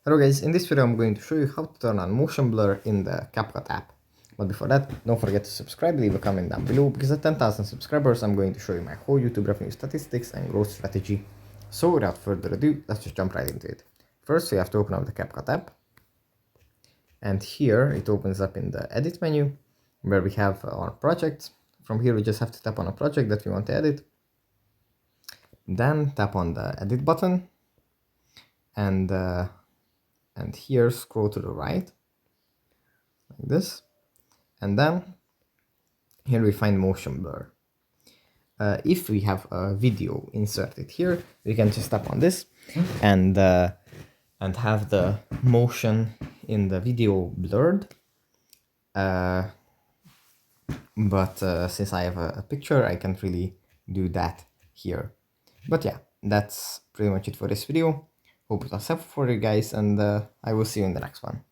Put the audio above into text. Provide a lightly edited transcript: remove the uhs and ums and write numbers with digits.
Hello guys, in this video I'm going to show you how to turn on motion blur in the CapCut app. But before that, don't forget to subscribe, leave a comment down below, because at 10,000 subscribers I'm going to show you my whole YouTube revenue statistics and growth strategy. So without further ado, let's just jump right into it. First we have to open up the CapCut app. And here it opens up in the edit menu, where we have our projects. From here we just have to tap on a project that we want to edit. Then tap on the edit button. And here scroll to the right like this, and then here we find motion blur. If we have a video inserted here, we can just tap on this and have the motion in the video blurred. But since I have a picture, I can't really do that here. But yeah, that's pretty much it for this video. Hope it was helpful for you guys, and I will see you in the next one.